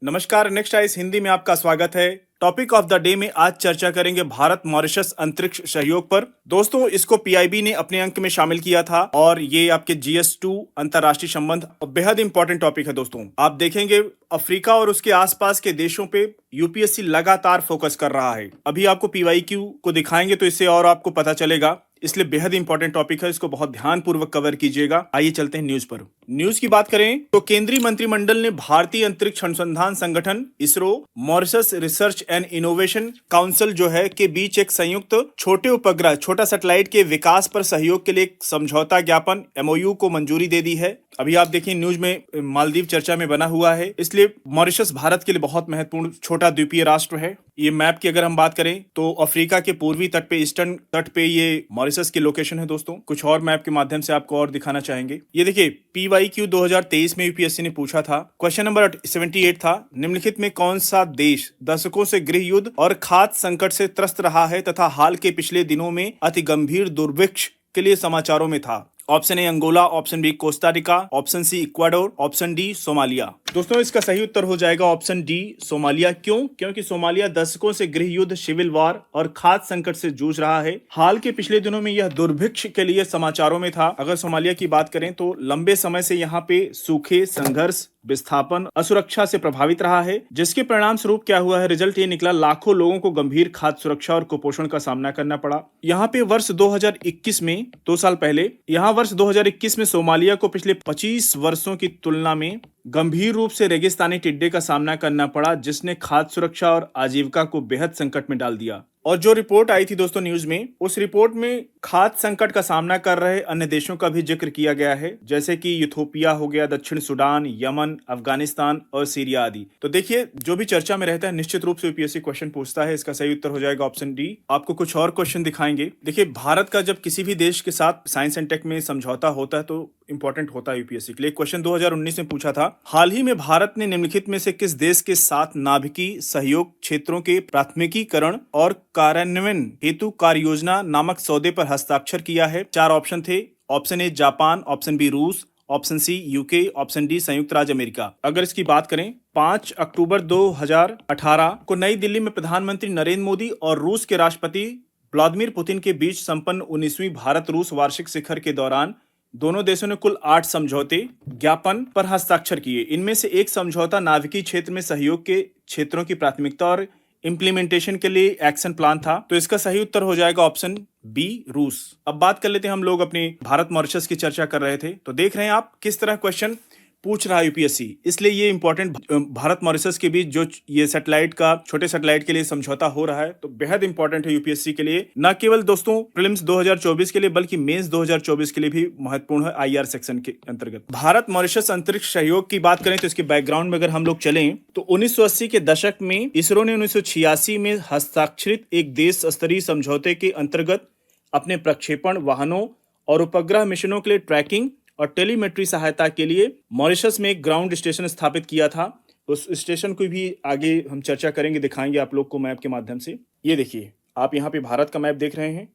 नमस्कार, next ice Hindi में आपका स्वागत है। टॉपिक ऑफ द डे में आज चर्चा करेंगे भारत मॉरिशस अंतरिक्ष सहयोग पर। दोस्तों, इसको पीआईबी ने अपने अंक में शामिल किया था और ये आपके जीएस2 अंतर्राष्ट्रीय संबंध बेहद इंपॉर्टेंट टॉपिक है। दोस्तों, आप देखेंगे अफ्रीका और उसके आसपास के देशों पे यूपीएससी लगातार फोकस कर रहा है। अभी आपको पीवाईक्यू को दिखाएंगे तो इससे और आपको पता चलेगा, इसलिए बेहद इंपॉर्टेंट टॉपिक है, इसको बहुत ध्यानपूर्वक कवर कीजिएगा। आइए चलते हैं न्यूज पर। न्यूज की बात करें तो केंद्रीय मंत्रिमंडल ने भारतीय अंतरिक्ष अनुसंधान संगठन ISRO, Mauritius research and innovation council जो है के बीच एक संयुक्त छोटे उपग्रह छोटा सैटेलाइट के विकास पर सहयोग के लिए एक समझौता ज्ञापन एमओयू को मंजूरी दे दी है। अभी आप देखिए न्यूज में मालदीव चर्चा में बना हुआ है, इसलिए मॉरिशस भारत के लिए बहुत महत्वपूर्ण छोटा द्वीपीय राष्ट्र है। ये मैप की अगर हम बात करें तो अफ्रीका के पूर्वी तट पे, ईस्टर्न तट पे ये मॉरिशस की लोकेशन है। दोस्तों, कुछ और मैप के माध्यम से आपको और दिखाना चाहेंगे। ये देखिए पीवाईक्यू 2023 में यूपीएससी ने पूछा था, क्वेश्चन नंबर 78 था, निम्नलिखित में कौन सा देश दशकों से गृह युद्ध और खाद्य संकट से त्रस्त रहा है तथा हाल के पिछले दिनों में अति गंभीर दुर्भिक्ष के लिए समाचारों में था? Option A Angola, option B Costa Rica, option C Ecuador, option D Somalia. दोस्तों, इसका सही उत्तर हो जाएगा ऑप्शन डी सोमालिया। क्यों? क्योंकि सोमालिया दशकों से गृह युद्ध, सिविल वॉर और खाद्य संकट से जूझ रहा है। हाल के पिछले दिनों में यह दुर्भिक्ष के लिए समाचारों में था। अगर सोमालिया की बात करें तो लंबे समय से यहाँ पे सूखे, संघर्ष, विस्थापन, असुरक्षा से प्रभावित रहा है, जिसके परिणाम स्वरूप क्या हुआ है, रिजल्ट ये निकला, लाखों लोगों को गंभीर खाद्य सुरक्षा और कुपोषण का सामना करना पड़ा। यहाँ पे वर्ष 2021 में, 2 साल पहले, यहाँ वर्ष 2021 में सोमालिया को पिछले 25 वर्षों की तुलना में गंभीर रूप से रेगिस्तानी टिड्डे का सामना करना पड़ा, जिसने खाद्य सुरक्षा और आजीविका को बेहद संकट में डाल दिया। और जो रिपोर्ट आई थी दोस्तों न्यूज में, उस रिपोर्ट में खाद्य संकट का सामना कर रहे अन्य देशों का भी जिक्र किया गया है, जैसे कि यूथोपिया हो गया, दक्षिण सूडान, यमन, अफगानिस्तान और सीरिया आदि। तो देखिए, जो भी चर्चा में रहता है निश्चित रूप से यूपीएससी क्वेश्चन पूछता है। इसका सही उत्तर हो जाएगा ऑप्शन डी। आपको कुछ और क्वेश्चन दिखाएंगे। देखिए, भारत का जब किसी भी देश के साथ साइंस एंड टेक में समझौता होता है तो इंपॉर्टेंट होता है यूपीएससी के लिए। क्वेश्चन 2019 में पूछा था, हाल ही में भारत ने निम्नलिखित में से किस देश के साथ नाभिकीय सहयोग क्षेत्रों के प्राथमिकीकरण और कार्यान्वयन हेतु कार्य योजना नामक सौदे पर हस्ताक्षर किया है? 4 ऑप्शन थे। Option A Japan, option B रूस, option C UK, option D संयुक्त राज्य अमेरिका। अगर इसकी बात करें, 5 अक्टूबर 2018 को नई दिल्ली में प्रधानमंत्री नरेंद्र मोदी और रूस के राष्ट्रपति व्लादिमीर पुतिन के बीच संपन्न 19वीं भारत रूस वार्षिक शिखर के दौरान दोनों देशों ने कुल 8 समझौते ज्ञापन पर हस्ताक्षर किए। इनमें से एक समझौता नाभिकीय क्षेत्र में सहयोग के क्षेत्रों की प्राथमिकता और इम्प्लीमेंटेशन के लिए एक्शन प्लान था। तो इसका सही उत्तर हो जाएगा ऑप्शन बी रूस। अब बात कर लेते हैं, हम लोग अपनी भारत मॉरिशस की चर्चा कर रहे थे, तो देख रहे हैं आप किस तरह क्वेश्चन पूछ रहा है यूपीएससी, इसलिए ये इंपॉर्टेंट। भारत मॉरिशस के बीच जो ये सैटेलाइट का, छोटे सैटेलाइट के लिए समझौता हो रहा है, तो बेहद इंपॉर्टेंट है यूपीएससी के लिए। न केवल दोस्तों प्रीलिम्स 2024 के लिए बल्कि मेंस 2024 के लिए भी महत्वपूर्ण है आईआर सेक्शन के अंतर्गत। भारत मॉरिशस अंतरिक्ष सहयोग की बात करें तो इसके बैकग्राउंड में अगर हम लोग चलें तो 1980 के दशक में इसरो ने 1986 में हस्ताक्षरित एक देश स्तरीय समझौते के अंतर्गत अपने प्रक्षेपण वाहनों और उपग्रह मिशनों के लिए ट्रैकिंग और टेलीमेट्री सहायता के लिए मॉरिशस में एक ग्राउंड स्टेशन स्थापित किया था। उस स्टेशन को भी आगे हम चर्चा करेंगे, दिखाएंगे आप लोग को मैप के माध्यम से। ये देखिए, आप यहाँ पे भारत का मैप देख रहे हैं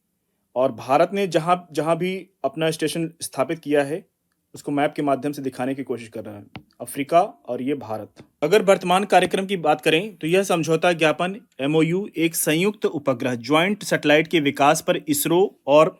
और भारत ने जहाँ जहाँ भी अपना स्टेशन स्थापित किया है उसको मैप के माध्यम से दिखाने की कोशिश कर रहा है, अफ्रीका और ये भारत। अगर वर्तमान कार्यक्रम की बात करें तो यह समझौता ज्ञापन एमओयू एक संयुक्त उपग्रह ज्वाइंट सैटेलाइट के विकास पर इसरो और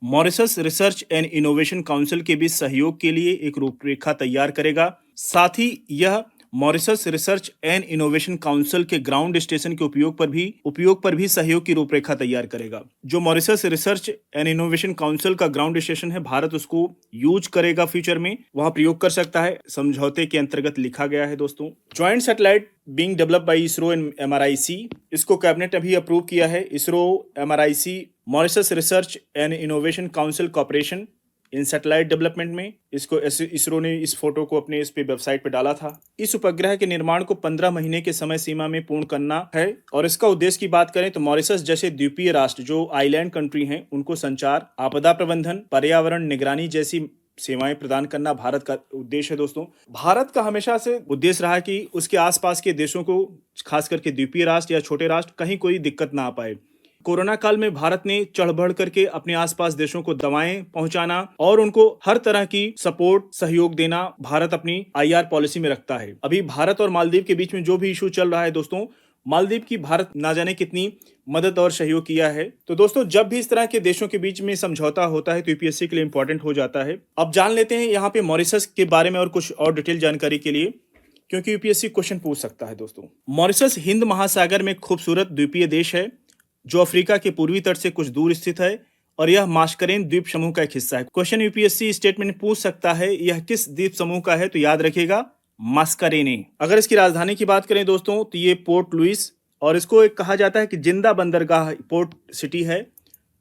Mauritius research and innovation council के बीच सहयोग के लिए एक रूपरेखा तैयार करेगा। साथ ही यह Mauritius research and innovation council के ग्राउंड स्टेशन के उपयोग पर भी सहयोग की रूपरेखा तैयार करेगा। जो Mauritius research and innovation council का ग्राउंड स्टेशन है, भारत उसको यूज करेगा, फ्यूचर में वहां प्रयोग कर सकता है, समझौते के अंतर्गत लिखा गया है। दोस्तों, joint satellite being developed by ISRO and MRIC, इसको कैबिनेट अभी अप्रूव किया है। ISRO, MRIC, Mauritius research and innovation council corporation in satellite development में, इसको इसरो ने इस फोटो को अपने इस पे वेबसाइट पे डाला था। इस उपग्रह के निर्माण को 15 महीने के समय सीमा में पूर्ण करना है और इसका उद्देश्य की बात करें तो मॉरिशस जैसे द्वीपीय राष्ट्र जो आइलैंड कंट्री हैं उनको संचार, आपदा प्रबंधन, पर्यावरण निगरानी जैसी सेवाएं प्रदान करना भारत का उद्देश्य है। दोस्तों, भारत का हमेशा से उद्देश्य रहा कि उसके आसपास के देशों को, खास करके द्वीपीय राष्ट्र या छोटे राष्ट्र, कहीं कोई दिक्कत ना आ पाए। कोरोना काल में भारत ने चढ़ बढ़ करके अपने आसपास देशों को दवाएं पहुंचाना और उनको हर तरह की सपोर्ट सहयोग देना भारत अपनी आईआर पॉलिसी में रखता है। अभी भारत और मालदीव के बीच में जो भी इशू चल रहा है दोस्तों, मालदीव की भारत ना जाने कितनी मदद और सहयोग किया है। तो दोस्तों, जब भी इस तरह के देशों के बीच में समझौता होता है तो यूपीएससी के लिए इंपॉर्टेंट हो जाता है। अब जान लेते हैं यहाँ पे मॉरिशस के बारे में और कुछ और डिटेल जानकारी के लिए, क्योंकि यूपीएससी क्वेश्चन पूछ सकता है। दोस्तों, मॉरिशस हिंद महासागर में खूबसूरत द्वीपीय देश है जो अफ्रीका के पूर्वी तट से कुछ दूर स्थित है और यह मास्करेन द्वीप समूह का एक हिस्सा है। क्वेश्चन यूपीएससी स्टेटमेंट पूछ सकता है यह किस द्वीप समूह का है, तो याद रखिएगा मास्करेने। अगर इसकी राजधानी की बात करें दोस्तों तो ये पोर्ट लुइस, और इसको एक कहा जाता है कि जिंदा बंदरगाह पोर्ट सिटी है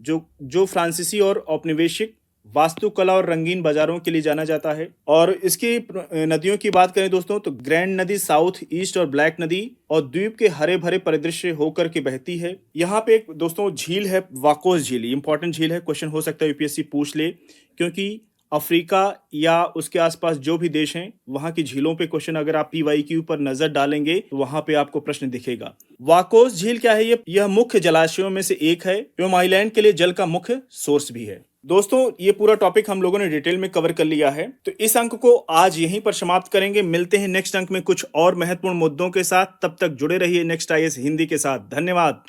जो फ्रांसीसी और औपनिवेशिक वास्तुकला और रंगीन बाजारों के लिए जाना जाता है। और इसकी नदियों की बात करें दोस्तों तो ग्रैंड नदी, साउथ ईस्ट और ब्लैक नदी और द्वीप के हरे भरे परिदृश्य होकर के बहती है। यहाँ पे एक दोस्तों झील है, वाकोस झील, इंपॉर्टेंट झील है, क्वेश्चन हो सकता है यूपीएससी पूछ ले, क्योंकि अफ्रीका या उसके आसपास जो भी देश हैं वहां की झीलों पे क्वेश्चन अगर आप पीवाईक्यू पर नजर डालेंगे तो वहां पे आपको प्रश्न दिखेगा। वाकोस झील क्या है? यह मुख्य जलाशयों में से एक है एवं आइलैंड के लिए जल का मुख्य सोर्स भी है। दोस्तों, ये पूरा टॉपिक हम लोगों ने डिटेल में कवर कर लिया है, तो इस अंक को आज यहीं पर समाप्त करेंगे। मिलते हैं नेक्स्ट अंक में कुछ और महत्वपूर्ण मुद्दों के साथ। तब तक जुड़े रहिए नेक्स्ट आईएएस हिंदी के साथ। धन्यवाद।